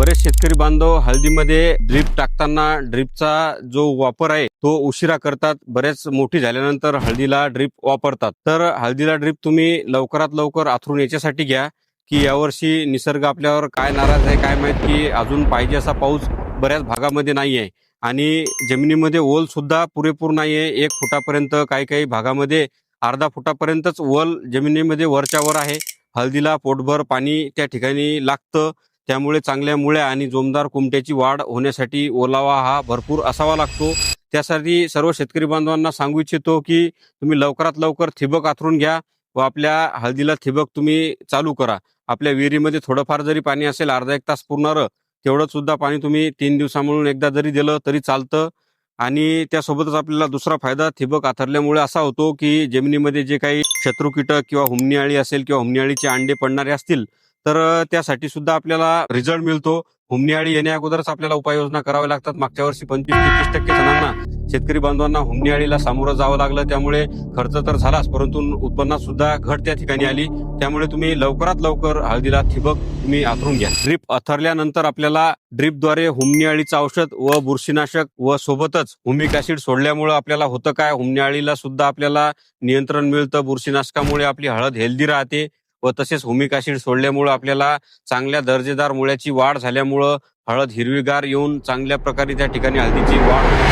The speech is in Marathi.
बरेच शेतकरी बांधव हळदीमध्ये ड्रीप टाकताना ड्रीपचा जो वापर आहे तो उशिरा करतात. बरेच मोठी झाल्यानंतर हळदीला ड्रीप वापरतात. तर हळदीला ड्रीप तुम्ही लवकरात लवकर आथरून याच्यासाठी घ्या की यावर्षी निसर्ग आपल्यावर काय नाराज आहे काय माहित, की अजून पाहिजे असा पाऊस बऱ्याच भागामध्ये नाही आहे आणि जमिनीमध्ये ओल सुद्धा पुरेपूर नाही आहे. 1 फुटापर्यंत काही काही भागामध्ये अर्धा फुटापर्यंतच ओल जमिनीमध्ये वरच्या वर आहे. हळदीला पोटभर पाणी त्या ठिकाणी लागतं. त्यामुळे चांगल्या मुळ्या आणि जोमदार कुमट्याची वाढ होण्यासाठी ओलावा हा भरपूर असावा लागतो. त्यासाठी सर्व शेतकरी बांधवांना सांगू इच्छितो की तुम्ही लवकरात लवकर ठिबक आथरून घ्या व आपल्या हळदीला ठिबक तुम्ही चालू करा. आपल्या विहिरीमध्ये थोडंफार जरी पाणी असेल, अर्धा 1 तास पुरणारं तेवढं सुद्धा पाणी तुम्ही 3 दिवसांमधून एकदा जरी दिलं तरी चालतं. आणि त्यासोबतच आपल्याला दुसरा फायदा ठिबक आथरल्यामुळे असा होतो की जमिनीमध्ये जे काही शत्रू कीटक किंवा हुमणी अळी असेल किंवा हुमणी अळीचे अंडे पडणारे असतील तर त्यासाठी सुद्धा आपल्याला रिझल्ट मिळतो. हुमणी अळी येण्या अगोदरच आपल्याला उपाययोजना कराव्या लागतात. मागच्या वर्षी 25-30% जणांना शेतकरी बांधवांना हुमणी अळीला सामोरं जावं लागलं. त्यामुळे खर्च तर झालाच, परंतु उत्पन्नात सुद्धा घट त्या ठिकाणी आली. त्यामुळे तुम्ही लवकरात लवकर हळदीला ठिबक तुम्ही आथरून घ्या. ड्रीप आथरल्यानंतर आपल्याला ड्रीपद्वारे हुमणी अळीचं औषध व बुरशीनाशक व सोबतच हुमिक ऍसिड सोडल्यामुळे आपल्याला होतं काय, हुमणी अळीला सुद्धा आपल्याला नियंत्रण मिळतं. बुरशीनाशकामुळे आपली हळद हेल्दी राहते व तसेच हुमिक ऍसिड सोडल्यामुळे आपल्याला चांगल्या दर्जेदार मुळ्याची वाढ झाल्यामुळं हळद हिरवीगार येऊन चांगल्या प्रकारे त्या ठिकाणी हळदीची वाढ